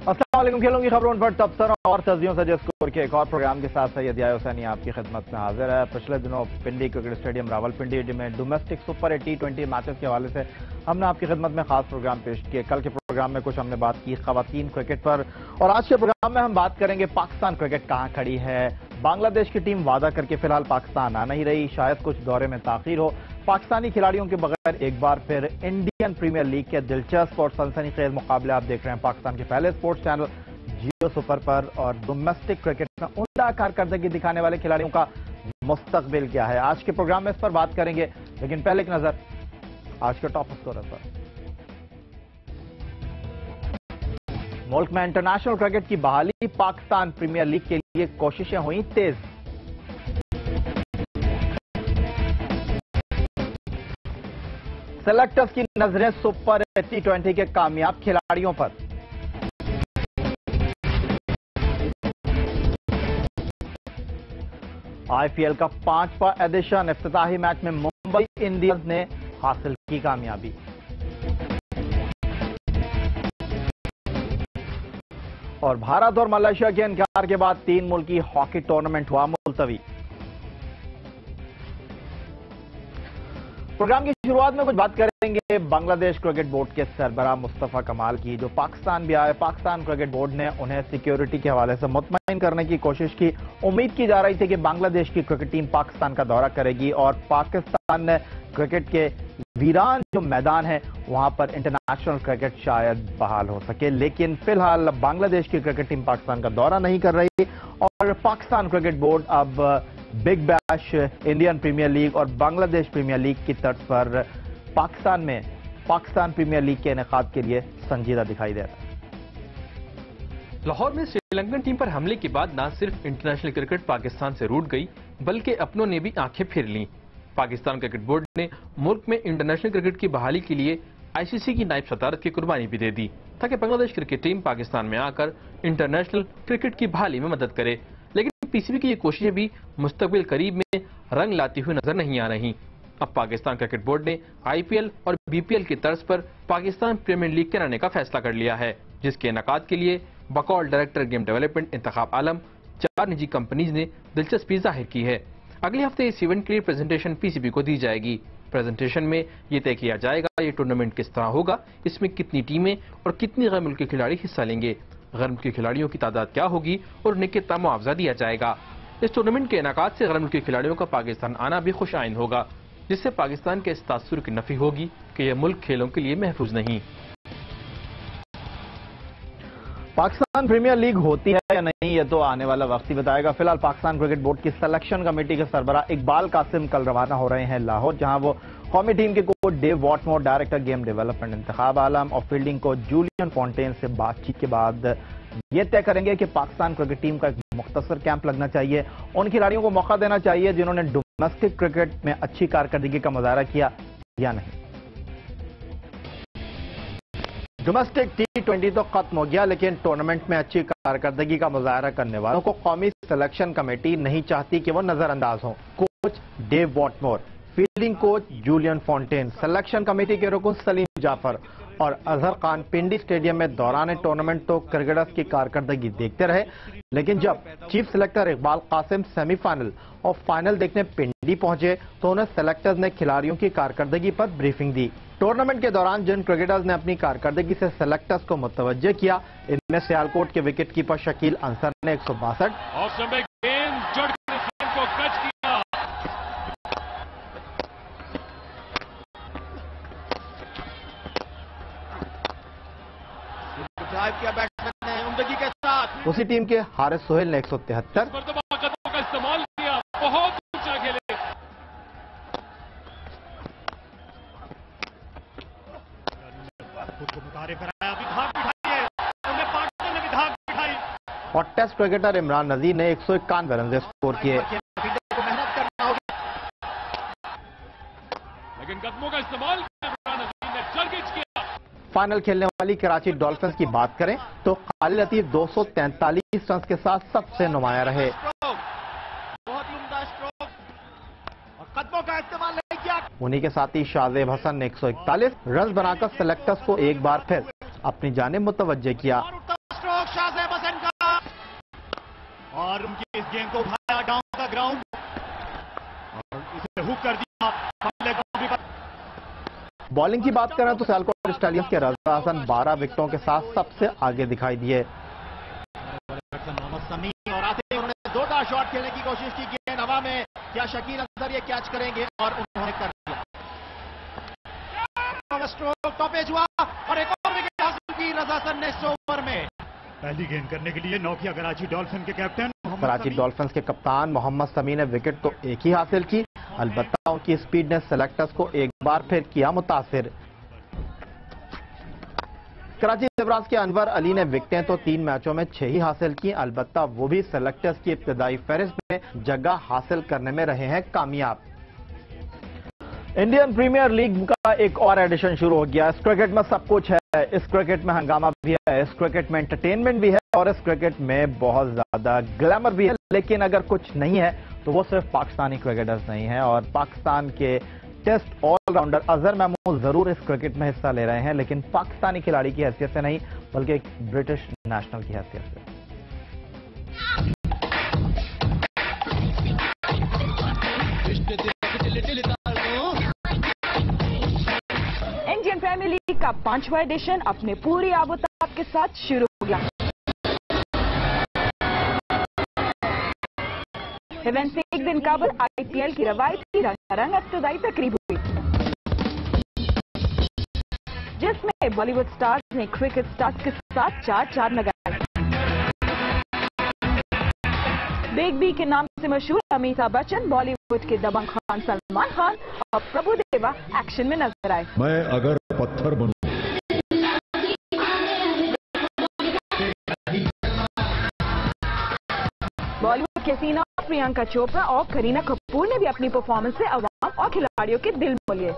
अस्सलाम वालेकुम। खेलों की खबरों पर तबसरों और तजियों से स्कोर के एक और प्रोग्राम के साथ सैयद याया हुसैनी आपकी खिदमत में हाजिर है। पिछले दिनों पिंडी क्रिकेट स्टेडियम रावलपिंडी में डोमेस्टिक सुपर 80-20 मैचेस के हवाले से हमने आपकी खिदमत में खास प्रोग्राम पेश किए। कल के प्रोग्राम में कुछ हमने बात की खवातीन क्रिकेट पर, और आज के प्रोग्राम में हम बात करेंगे पाकिस्तान क्रिकेट कहां खड़ी है। बांग्लादेश की टीम वादा करके फिलहाल पाकिस्तान आ नहीं रही, शायद कुछ दौरे में ताखीर हो। पाकिस्तानी खिलाड़ियों के बगैर एक बार फिर इंडियन प्रीमियर लीग के दिलचस्प और सनसनीखेज मुकाबले आप देख रहे हैं पाकिस्तान के पहले स्पोर्ट्स चैनल जियो सुपर पर। और डोमेस्टिक क्रिकेट में उम्दा कारकर्दगी दिखाने वाले खिलाड़ियों का मुस्तकबिल क्या है, आज के प्रोग्राम में इस पर बात करेंगे। लेकिन पहले एक नजर आज के टॉप स्कोरर पर। मुल्क में इंटरनेशनल क्रिकेट की बहाली, पाकिस्तान प्रीमियर लीग के लिए कोशिशें हुई तेज। सेलेक्टर्स की नजरें सुपर 80-20 के कामयाब खिलाड़ियों पर। आईपीएल का 5वां एडिशन, इफ्तिताही मैच में मुंबई इंडियंस ने हासिल की कामयाबी। और भारत और मलेशिया के इनकार के बाद 3 मुल्की हॉकी टूर्नामेंट हुआ मुलतवी। प्रोग्राम की शुरुआत में कुछ बात करेंगे बांग्लादेश क्रिकेट बोर्ड के सरबराह मुस्तफा कमाल की, जो पाकिस्तान भी आए। पाकिस्तान क्रिकेट बोर्ड ने उन्हें सिक्योरिटी के हवाले से मुतमईन करने की कोशिश की। उम्मीद की जा रही थी कि बांग्लादेश की क्रिकेट टीम पाकिस्तान का दौरा करेगी और पाकिस्तान क्रिकेट के वीरान जो मैदान है वहां पर इंटरनेशनल क्रिकेट शायद बहाल हो सके। लेकिन फिलहाल बांग्लादेश की क्रिकेट टीम पाकिस्तान का दौरा नहीं कर रही और पाकिस्तान क्रिकेट बोर्ड अब Big Bash, Indian Premier League और बांग्लादेश प्रीमियर लीग की तर्ज पर पाकिस्तान में पाकिस्तान प्रीमियर लीग के इनेकाद के लिए संजीदा दिखाई दे रहा है। लाहौर में श्रीलंकन टीम पर हमले के बाद न सिर्फ इंटरनेशनल क्रिकेट पाकिस्तान से रूठ गई, बल्कि अपनों ने भी आंखें फेर लीं। पाकिस्तान क्रिकेट बोर्ड ने मुल्क में इंटरनेशनल क्रिकेट की बहाली के लिए आईसीसी की नायब सदारत की कुर्बानी भी दे दी, ताकि बांग्लादेश क्रिकेट टीम पाकिस्तान में आकर इंटरनेशनल क्रिकेट की बहाली में मदद करे। लेकिन पीसीबी की ये कोशिशें भी मुस्तकबिल करीब में रंग लाती हुई नजर नहीं आ रही। अब पाकिस्तान क्रिकेट बोर्ड ने आईपीएल और बीपीएल की तर्ज पर पाकिस्तान प्रीमियर लीग कराने का फैसला कर लिया है, जिसके इनेकाद के लिए बकौल डायरेक्टर गेम डेवलपमेंट इंतखाब आलम 4 निजी कंपनीज ने दिलचस्पी जाहिर की है। अगले हफ्ते इस इवेंट के लिए प्रेजेंटेशन पीसीबी को दी जाएगी। प्रेजेंटेशन में ये तय किया जाएगा ये टूर्नामेंट किस तरह होगा, इसमें कितनी टीमें और कितनी गैर मुल्की खिलाड़ी हिस्सा लेंगे, गैर मुल्की खिलाड़ियों की तादाद क्या होगी और उन्हें कितना मुआवजा दिया जाएगा। इस टूर्नामेंट के इनेकाद से गैर मुल्की खिलाड़ियों का पाकिस्तान आना भी खुश आइन होगा, जिससे पाकिस्तान के इस तासुर की नफी होगी कि यह मुल्क खेलों के लिए महफूज नहीं। पाकिस्तान प्रीमियर लीग होती है या नहीं, यह तो आने वाला वक्त ही बताएगा। फिलहाल पाकिस्तान क्रिकेट बोर्ड की सिलेक्शन कमेटी के सरबराह इकबाल कासिम कल रवाना हो रहे हैं लाहौर, जहां वो कौमी टीम के coach Dav Whatmore, director game development Intikhab Alam और फील्डिंग कोच जूलियन फॉन्टेन से बातचीत के बाद ये तय करेंगे कि पाकिस्तान क्रिकेट टीम का एक मुख्तसर कैंप लगना चाहिए, उन खिलाड़ियों को मौका देना चाहिए जिन्होंने डोमेस्टिक क्रिकेट में अच्छी कारकर्दगी का मुजाहरा किया या नहीं। डोमेस्टिक T20 तो खत्म हो गया, लेकिन टूर्नामेंट में अच्छी कारकर्दगी का मुजाहरा करने वालों को कौमी सिलेक्शन कमेटी नहीं चाहती कि वो नजरअंदाज हों। Coach Dav Whatmore, fielding coach Julian Fountain, selection committee के रुकन सलीम जाफर और अजहर खान पिंडी स्टेडियम में दौरान टूर्नामेंट तो क्रिकेटर्स की कारकर्दगी देखते रहे, लेकिन जब chief selector Iqbal Qasim semifinal और फाइनल देखने पिंडी पहुंचे तो उन्हें सिलेक्टर्स ने खिलाड़ियों की कारकर्दगी पर ब्रीफिंग दी। टूर्नामेंट के दौरान जिन क्रिकेटर्स ने अपनी कारकर्दगी से सिलेक्टर्स को मुतवज्जे किया, इनमें सियालकोट के विकेट कीपर शकील अंसर ने 162, किया बैट्समैन ने उम्दगी के साथ। उसी टीम के हारिस सोहेल ने 173 का इस्तेमाल किया, बहुत ऊंचा खेले। खुद को मुतारिफ कराया, विधाक बिठाइए, उन्हें पार्टनर ने विधाक बिठाई। और टेस्ट क्रिकेटर इमरान नजीर ने 151 रन स्कोर किए। मेहनत करना होगी, लेकिन कदमों का इस्तेमाल इमरान नजीर ने जरगिज किया। फाइनल खेलने वाली कराची डॉल्फिन्स की बात करें तो खालिद लतीफ 243 रन के साथ सबसे नुमाया रहे। बहुत ही उम्दा स्ट्रोक और कदमों का इस्तेमाल नहीं किया। उन्हीं के साथ ही शाहजेब हसन ने 141 रन बनाकर सिलेक्टर्स को एक बार फिर अपनी जानिब मुतवज्जे किया। और उनकी इस गेंद को उठाया डाउन द ग्राउंड और इसे हुक कर दिया। बॉलिंग की बात करें तो सियालकोट स्टालियंस के रजा हसन 12 विकेटों के साथ सबसे आगे दिखाई दिए। मोहम्मद समी और आते उन्होंने जोरदार शॉट खेलने की कोशिश की, गेंद हवा में, क्या शकील अंसर ये कैच करेंगे और उन्होंने कर दिया। स्ट्रोक टॉपेज हुआ और एक और विकेट हासिल की रजा हसन ने इस ओवर में। पहली गेंद करने के लिए नौकिया कराची डॉल्फिन के कैप्टन कराची डॉल्फिन्स के कप्तान मोहम्मद समी ने विकेट तो एक ही हासिल की, अलबत्ता उनकी स्पीड ने सेलेक्टर्स को एक बार फिर किया मुतासिर। कराची ज़ेबराज़ के अनवर अली ने विकेटें तो 3 मैचों में 6 ही हासिल की, अलबत्ता वो भी सेलेक्टर्स की इब्तदाई फहरिस्त में जगह हासिल करने में रहे हैं कामयाब। इंडियन प्रीमियर लीग का एक और एडिशन शुरू हो गया। इस क्रिकेट में सब कुछ है, इस क्रिकेट में हंगामा भी है, इस क्रिकेट में एंटरटेनमेंट भी है और इस क्रिकेट में बहुत ज्यादा ग्लैमर भी है। लेकिन अगर कुछ नहीं है तो वो सिर्फ पाकिस्तानी क्रिकेटर्स नहीं है और पाकिस्तान के टेस्ट ऑलराउंडर अजहर महमूद जरूर इस क्रिकेट में हिस्सा ले रहे हैं, लेकिन पाकिस्तानी खिलाड़ी की हैसियत से नहीं बल्कि एक ब्रिटिश नेशनल की हैसियत से। इंडियन प्रीमियर लीग का 5वां एडिशन अपने पूरी आबोताब के साथ शुरू हो गया। इवेंट से एक दिन कबल आईपीएल की रवायती रंगारंग इब्तिदाई तकरीब हुई, जिसमें बॉलीवुड स्टार्स ने क्रिकेट स्टार्स के साथ 4-4 लगाए। बिग बी के नाम से मशहूर अमिताभ बच्चन, बॉलीवुड के दबंग खान सलमान खान और प्रभुदेवा एक्शन में नजर आए। मैं अगर पत्थर बनूं बॉलीवुड के सीना प्रियंका चोपड़ा और करीना कपूर ने भी अपनी परफॉर्मेंस से अवाम और खिलाड़ियों के दिल मोह लिए।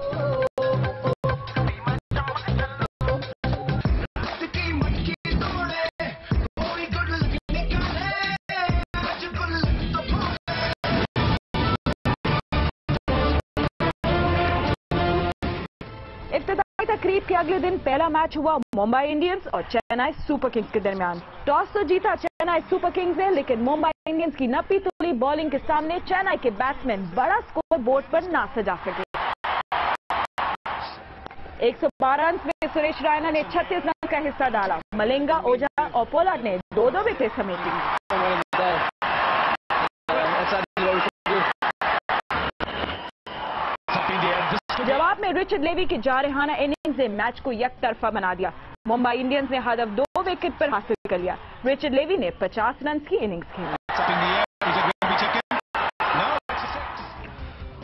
इब्तिदाई तकरीब के अगले दिन पहला मैच हुआ मुंबई इंडियंस और चेन्नई सुपर किंग्स के दरमियान। टॉस तो जीता चेन्नई सुपर किंग्स ने, लेकिन मुंबई इंडियंस की नपी तुली बॉलिंग के सामने चेन्नई के बैट्समैन बड़ा स्कोर बोर्ड पर ना सजा सके। 112 रन में सुरेश रायना ने 36 रन का हिस्सा डाला। मलिंगा, ओझा और पोलार्ड ने 2-2 विकेट समेटी। जवाब में रिचर्ड लेवी की जारहाना इनिंग्स ने मैच को यकतरफा बना दिया। मुंबई इंडियंस ने हदफ 2 विकेट पर हासिल कर लिया। रिचर्ड लेवी ने 50 रन की इनिंग्स खेली।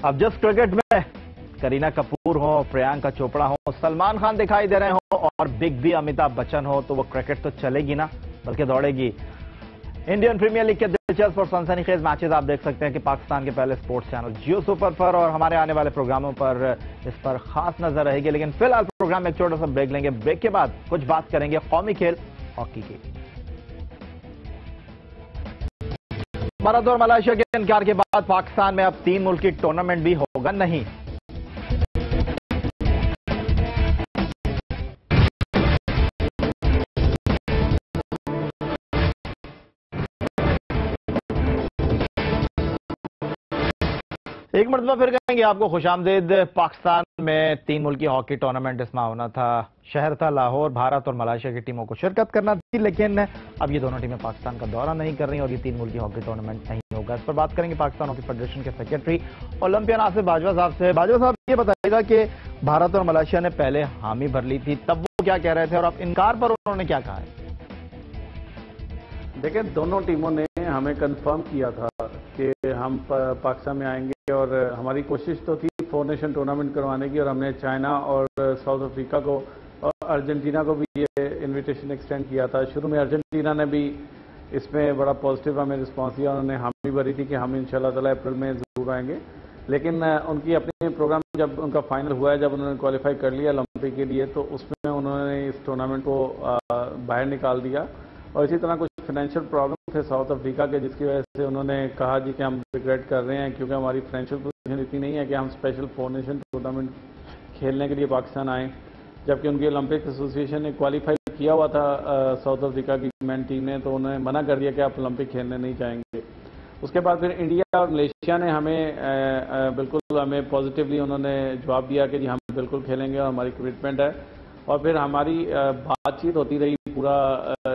अब जिस क्रिकेट में करीना कपूर हो, प्रियंका चोपड़ा हो, सलमान खान दिखाई दे रहे हो और बिग बी अमिताभ बच्चन हो, तो वो क्रिकेट तो चलेगी ना, बल्कि दौड़ेगी। इंडियन प्रीमियर लीग के दिलचस्प और सनसनीखेज मैचेस आप देख सकते हैं कि पाकिस्तान के पहले स्पोर्ट्स चैनल जियो सुपर पर और हमारे आने वाले प्रोग्रामों पर इस पर खास नजर रहेगी। लेकिन फिलहाल प्रोग्राम में एक छोटा सा ब्रेक लेंगे। ब्रेक के बाद कुछ बात करेंगे कौमी खेल हॉकी की। भारत और मलेशिया के इनकार के बाद पाकिस्तान में अब 3 मुल्की टूर्नामेंट भी होगा नहीं। एक मरतबा फिर कहेंगे आपको खुशामदीद। पाकिस्तान में 3 मुल्की हॉकी टूर्नामेंट इसमें होना था। शहर था लाहौर। भारत और मलेशिया की टीमों को शिरकत करना थी, लेकिन अब ये दोनों टीमें पाकिस्तान का दौरा नहीं कर रही और ये 3 मुल्की हॉकी टूर्नामेंट नहीं होगा। इस पर बात करेंगे पाकिस्तान हॉकी फेडरेशन के सेक्रेटरी ओलंपियन आसिफ बाजवा साहब से। बाजवा साहब, ये बताइएगा कि भारत और मलेशिया ने पहले हामी भर ली थी, तब वो क्या कह रहे थे और अब इनकार पर उन्होंने क्या कहा है? देखिए, दोनों टीमों ने हमें कंफर्म किया था कि हम पाकिस्तान में आएंगे और हमारी कोशिश तो थी 4 नेशन टूर्नामेंट करवाने की, और हमने चाइना और साउथ अफ्रीका को और अर्जेंटीना को भी ये इनविटेशन एक्सटेंड किया था। शुरू में अर्जेंटीना ने भी इसमें बड़ा पॉजिटिव हमें रिस्पॉन्स दिया। उन्होंने हामी भरी थी कि हम इंशाल्लाह ताला अप्रैल में ज़रूर आएंगे, लेकिन उनकी अपने प्रोग्राम जब उनका फाइनल हुआ है, जब उन्होंने क्वालिफाई कर लिया ओलंपिक के लिए, तो उसमें उन्होंने इस टूर्नामेंट को बाहर निकाल दिया। और इसी तरह कुछ फाइनेंशियल प्रॉब्लम थे साउथ अफ्रीका के, जिसकी वजह से उन्होंने कहा जी कि हम रिग्रेट कर रहे हैं क्योंकि हमारी फाइनेंशियल पोजीशन इतनी नहीं है कि हम स्पेशल 4 नेशन टूर्नामेंट खेलने के लिए पाकिस्तान आए, जबकि उनकी ओलंपिक एसोसिएशन ने क्वालिफाई किया हुआ था साउथ अफ्रीका की मैन टीम ने, तो उन्होंने मना कर दिया कि आप ओलंपिक खेलने नहीं जाएंगे। उसके बाद फिर इंडिया और मलेशिया ने हमें बिल्कुल हमें पॉजिटिवली उन्होंने जवाब दिया कि जी हम बिल्कुल खेलेंगे और हमारी कमिटमेंट है। और फिर हमारी बातचीत होती रही पूरा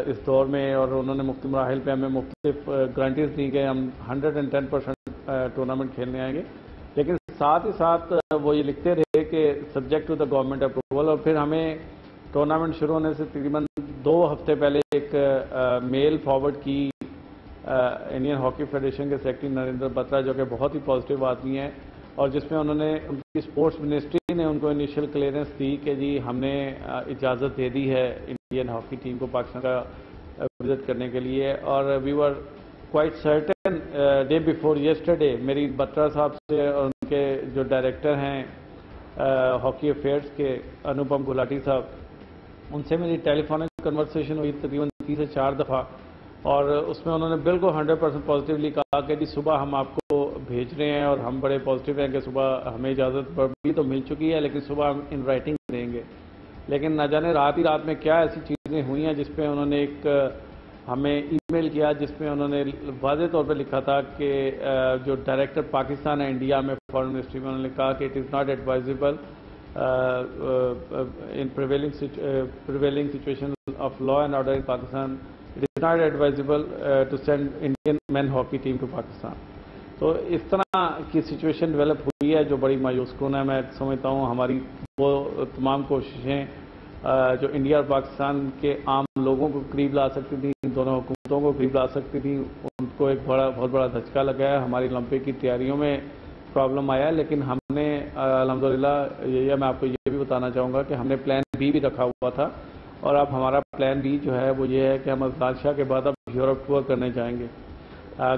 इस दौर में, और उन्होंने मुख्तलिफ मराहिल पे हमें मुख्तलिफ गारंटीज दी कि हम 110% टूर्नामेंट खेलने आएंगे। लेकिन साथ ही साथ वो ये लिखते रहे कि subject to the government approval. और फिर हमें टूर्नामेंट शुरू होने से तकरीबन 2 हफ्ते पहले एक मेल फॉरवर्ड की इंडियन हॉकी फेडरेशन के सेक्रेटरी नरेंद्र बत्रा, जो कि बहुत ही पॉजिटिव आदमी हैं, और जिसमें उन्होंने उनकी स्पोर्ट्स मिनिस्ट्री ने उनको इनिशियल क्लियरेंस दी कि जी हमने इजाज़त दे दी है इंडियन हॉकी टीम को पाकिस्तान का विजिट करने के लिए। और we were quite certain day before yesterday मेरी बत्रा साहब से और उनके जो डायरेक्टर हैं हॉकी अफेयर्स के अनुपम गुलाटी साहब, उनसे मेरी टेलीफोनिक कन्वर्सेशन हुई तकरीबन 3 से 4 दफ़ा, और उसमें उन्होंने बिल्कुल 100% पॉजिटिवली कहा कि जी सुबह हम आपको भेज रहे हैं, और हम बड़े पॉजिटिव हैं कि सुबह हमें इजाज़त भी तो मिल चुकी है, लेकिन सुबह हम इन राइटिंग देंगे। लेकिन न जाने रात ही रात में क्या ऐसी चीज़ें हुई हैं जिसपे उन्होंने एक हमें ईमेल किया, जिसमें उन्होंने वाज़ेह तौर पर लिखा था कि जो डायरेक्टर पाकिस्तान है इंडिया में फॉरेन मिनिस्ट्री में, उन्होंने कहा कि it is not advisable in prevailing situation of law and order in Pakistan, it is not advisable to send Indian men hockey team to Pakistan। तो इस तरह की सिचुएशन डेवलप हुई है जो बड़ी मायूस कुन है। मैं समझता हूँ हमारी वो तमाम कोशिशें जो इंडिया और पाकिस्तान के आम लोगों को करीब ला सकती थी, दोनों हुकूमतों को करीब ला सकती थी, उनको एक बहुत बड़ा धचका लगा है। हमारी ओलंपिक की तैयारियों में प्रॉब्लम आया है, लेकिन हमने अल्हम्दुलिल्लाह ये मैं आपको ये भी बताना चाहूँगा कि हमने प्लान बी भी रखा हुआ था, और अब हमारा प्लान बी जो है वो ये है कि हम अजलान शाह के बाद अब यूरोप टूर करने जाएंगे।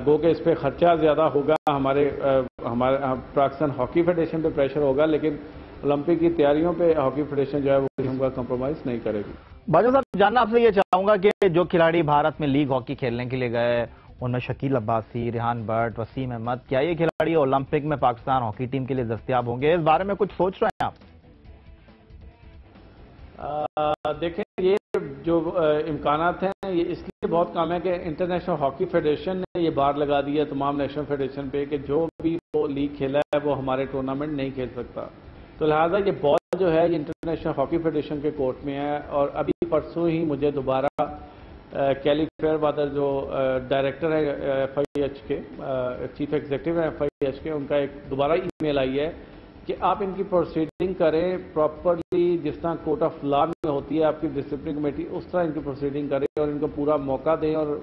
गो के इस पर ख़र्चा ज़्यादा होगा, हमारे पाकिस्तान हॉकी फेडरेशन पे प्रेशर होगा, लेकिन ओलंपिक की तैयारियों पे हॉकी फेडरेशन जो है वो हमका कंप्रोमाइज़ नहीं करेगी। बाजवा साहब, जानना आपसे ये चाहूँगा कि जो खिलाड़ी भारत में लीग हॉकी खेलने के लिए गए, उनमें शकील अब्बासी, रेहान भट्ट, वसीम अहमद, क्या ये खिलाड़ी ओलंपिक में पाकिस्तान हॉकी टीम के लिए दस्तयाब होंगे? इस बारे में कुछ सोच रहे हैं आप? देखें, ये जो इम्कानात हैं ये इसलिए बहुत कम है कि इंटरनेशनल हॉकी फेडरेशन ने ये बार लगा दी है तमाम नेशनल फेडरेशन पे कि जो भी वो लीग खेला है वो हमारे टूर्नामेंट नहीं खेल सकता। तो लिहाजा ये बॉल जो है ये इंटरनेशनल हॉकी फेडरेशन के कोर्ट में है। और अभी परसों ही मुझे दोबारा कैली फेयरवादर जो डायरेक्टर है FIH के, चीफ एग्जीक्यूटिव है FIH के, उनका एक दोबारा ईमेल आई है कि आप इनकी प्रोसीडिंग करें प्रॉपरली, जिस तरह कोर्ट ऑफ लॉ में होती है आपकी डिसिप्लिन कमेटी, उस तरह इनकी प्रोसीडिंग करें और इनको पूरा मौका दें, और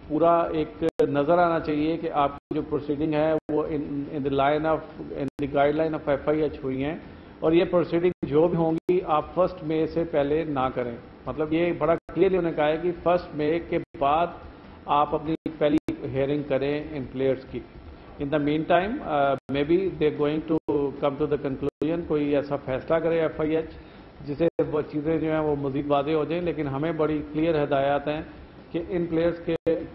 पूरा एक नज़र आना चाहिए कि आपकी जो प्रोसीडिंग है वो in the guideline of FIH हुई हैं, और ये प्रोसीडिंग जो भी होंगी आप 1 मई से पहले ना करें। मतलब ये बड़ा क्लियरली उन्होंने कहा है कि 1 मई के बाद आप अपनी पहली हियरिंग करें इन प्लेयर्स की। In the mean time maybe they going to come to the conclusion, कोई ऐसा फैसला करे FIH जिसे वो चीज़ें जो हैं वो मज़ीद वाज़ेह हो जाएं, लेकिन हमें बड़ी क्लियर हिदायत हैं कि इन प्लेयर्स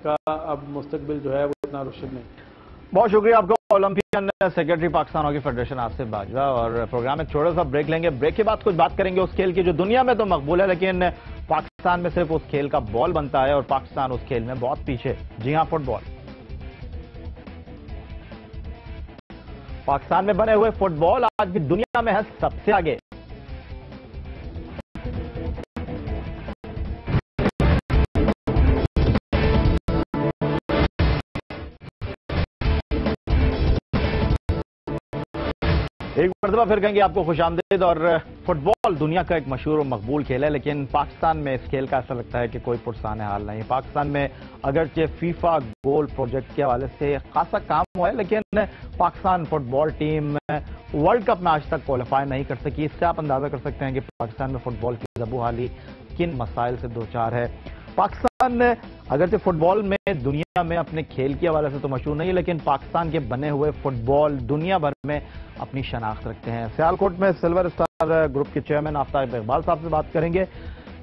का अब मुस्तकबिल जो है वो इतना रोशन नहीं। बहुत शुक्रिया आपका, Olympian secretary Pakistan hockey federation Asif Bajwa. और प्रोग्राम में छोटा सा ब्रेक लेंगे, ब्रेक के बाद कुछ बात करेंगे उस खेल की जो दुनिया में तो मकबूल है, लेकिन पाकिस्तान में सिर्फ उस खेल का बॉल बनता है और पाकिस्तान उस खेल में बहुत पीछे। जी हां, फुटबॉल। पाकिस्तान में बने हुए फुटबॉल आज भी दुनिया में है सबसे आगे। एक मरतबा फिर कहेंगे आपको खुशामदीद। और फुटबॉल दुनिया का एक मशहूर और मकबूल खेल है, लेकिन पाकिस्तान में इस खेल का ऐसा लगता है कि कोई पुरसाने हाल नहीं। पाकिस्तान में अगरचे फीफा गोल प्रोजेक्ट के हवाले से खासा काम हुआ है, लेकिन Pakistan football team world cup में आज तक क्वालिफाई नहीं कर सकी। इससे आप अंदाजा कर सकते हैं कि पाकिस्तान में फुटबॉल की ज़बूहाली किन मसाइल से दो चार है। पाकिस्तान अगरचे फुटबॉल में दुनिया में अपने खेल के हवाले से तो मशहूर नहीं है, लेकिन पाकिस्तान के बने हुए फुटबॉल दुनिया भर में अपनी शनाख्त रखते हैं। सियालकोट में सिल्वर स्टार ग्रुप के चेयरमैन आफ्ताब इकबाल साहब से बात करेंगे,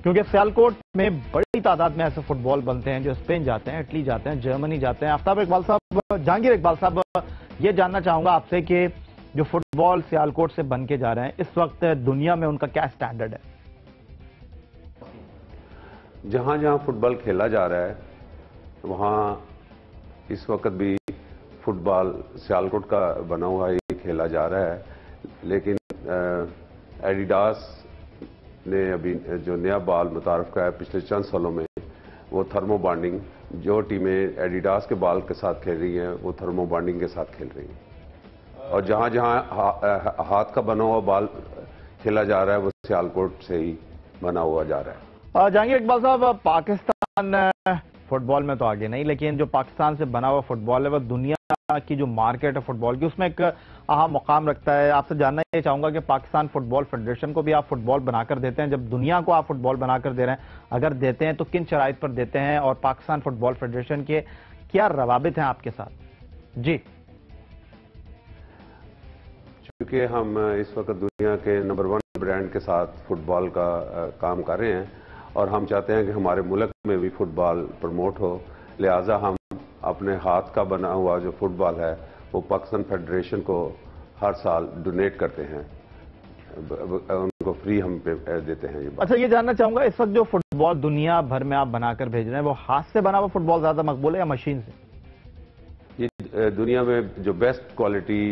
क्योंकि सियालकोट में बड़ी तादाद में ऐसे फुटबॉल बनते हैं जो स्पेन जाते हैं, इटली जाते हैं, जर्मनी जाते हैं। आफ्ताब इकबाल साहब, जहांगीर इकबाल साहब, ये जानना चाहूंगा आपसे कि जो फुटबॉल सियालकोट से बन के जा रहे हैं इस वक्त दुनिया में उनका क्या स्टैंडर्ड है? जहां जहां फुटबॉल खेला जा रहा है वहां इस वक्त भी फुटबॉल सियालकोट का बना हुआ ही खेला जा रहा है, लेकिन एडिडास ने अभी जो नया बॉल मुतारफ का है पिछले चंद सालों में, वो थर्मो बॉन्डिंग, जो टीमें एडिडास के बॉल के साथ खेल रही हैं वो थर्मो बॉन्डिंग के साथ खेल रही हैं। और जहां जहां हाथ का बना हुआ बॉल खेला जा रहा है वो सियालकोट से ही बना हुआ जा रहा है। जहांगीर इकबाल साहब, पाकिस्तान फुटबॉल में तो आगे नहीं, लेकिन जो पाकिस्तान से बना हुआ फुटबॉल है वो दुनिया की जो मार्केट है फुटबॉल की, उसमें एक अहम मुकाम रखता है। आपसे जानना ये चाहूंगा कि पाकिस्तान फुटबॉल फेडरेशन को भी आप फुटबॉल बनाकर देते हैं, जब दुनिया को आप फुटबॉल बनाकर दे रहे हैं, अगर देते हैं तो किन शराइत पर देते हैं, और पाकिस्तान फुटबॉल फेडरेशन के क्या रवाबित हैं आपके साथ? जी, क्योंकि हम इस वक्त दुनिया के नंबर 1 ब्रांड के साथ फुटबॉल का काम कर रहे हैं और हम चाहते हैं कि हमारे मुल्क में भी फुटबॉल प्रमोट हो, लिहाजा हम अपने हाथ का बना हुआ जो फुटबॉल है वो पाकिस्तान फेडरेशन को हर साल डोनेट करते हैं, उनको फ्री हम पे देते हैं। अच्छा, ये जानना चाहूंगा इस वक्त जो फुटबॉल दुनिया भर में आप बनाकर भेज रहे हैं, वो हाथ से बना हुआ फुटबॉल ज्यादा मकबूल है या मशीन से? ये दुनिया में जो बेस्ट क्वालिटी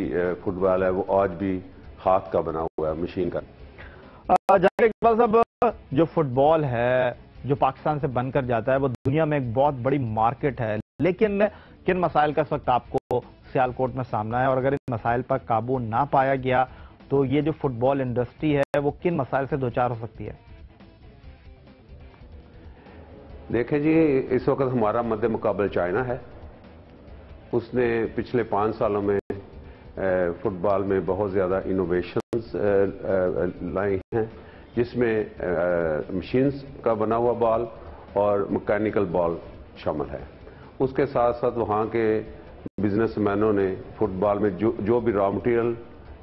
फुटबॉल है वो आज भी हाथ का बना हुआ है, मशीन का। जहांगीर इकबाल साहब, जो फुटबॉल है जो पाकिस्तान से बनकर जाता है वो दुनिया में एक बहुत बड़ी मार्केट है, लेकिन किन मसाइल का इस वक्त आपको सियालकोट में सामना है, और अगर इन मसाइल पर काबू ना पाया गया तो ये जो फुटबॉल इंडस्ट्री है वो किन मसाइल से दो चार हो सकती है? देखें जी, इस वक्त हमारा मद्दे मुकाबले चाइना है। उसने पिछले 5 सालों में फुटबॉल में बहुत ज़्यादा इनोवेशंस लाई हैं, जिसमें मशीन्स का बना हुआ बॉल और मैकेनिकल बॉल शामिल है। उसके साथ साथ वहाँ के बिजनेसमैनों ने फुटबॉल में जो भी रॉ मटेरियल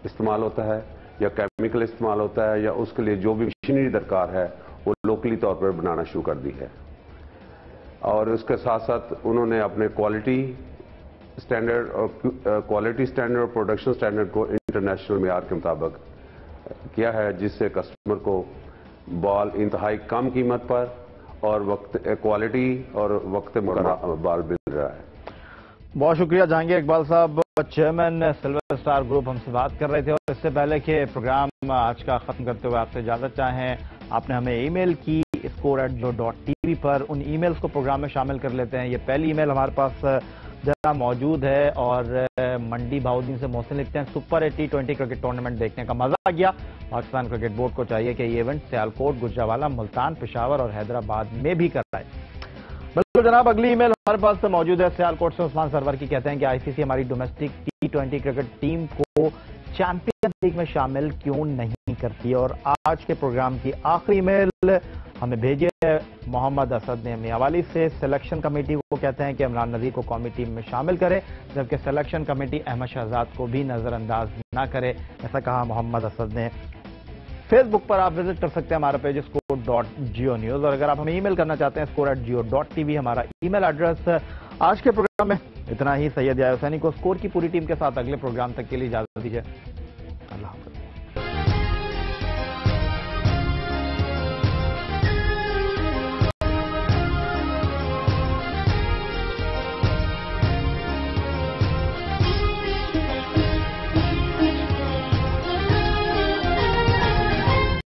इस्तेमाल होता है या केमिकल इस्तेमाल होता है या उसके लिए जो भी मशीनरी दरकार है वो लोकली तौर पर बनाना शुरू कर दी है। और उसके साथ साथ उन्होंने अपने क्वालिटी स्टैंडर्ड और प्रोडक्शन स्टैंडर्ड को इंटरनेशनल मेयार के मुताबिक किया है, जिससे कस्टमर को बॉल इंतहाई कम कीमत पर और वक्त क्वालिटी और वक्त बॉल मिल रहा है। बहुत शुक्रिया जहांगीर इकबाल साहब, चेयरमैन सिल्वर स्टार ग्रुप हमसे बात कर रहे थे। और इससे पहले कि प्रोग्राम आज का खत्म करते हुए आपसे इजाजत चाहें, आपने हमें ईमेल की score@geo.tv पर, उन ईमेल्स को प्रोग्राम में शामिल कर लेते हैं। ये पहली ईमेल हमारे पास जरा मौजूद है और मंडी भाउद्दीन से मोहसिन लिखते हैं, सुपर 8 T20 क्रिकेट टूर्नामेंट देखने का मजा आ गया। पाकिस्तान क्रिकेट बोर्ड को चाहिए कि ये इवेंट सियालकोट, गुजरावाला, मुल्तान, पेशावर और हैदराबाद में भी कराए। बिल्कुल जनाब, अगली ईमेल हमारे पास मौजूद है सियालकोट से उस्मान सरवर की, कहते हैं कि आईसीसी हमारी डोमेस्टिक T20 क्रिकेट टीम को चैंपियंस लीग में शामिल क्यों नहीं करती। और आज के प्रोग्राम की आखिरी ईमेल हमें भेजी है मोहम्मद असद ने मियावाली से, सिलेक्शन कमेटी को कहते हैं कि इमरान नजीर को कौमी टीम में शामिल करें, जबकि सिलेक्शन कमेटी अहमद शहजाद को भी नजरअंदाज ना करे, ऐसा कहा मोहम्मद असद ने। फेसबुक पर आप विजिट कर सकते हैं हमारा पेज score.geo न्यूज, और अगर आप हमें ईमेल करना चाहते हैं score@geo.tv हमारा ईमेल एड्रेस। आज के प्रोग्राम में इतना ही। सैयद यार हुसैनी को स्कोर की पूरी टीम के साथ अगले प्रोग्राम तक के लिए इजाजत दीजिए।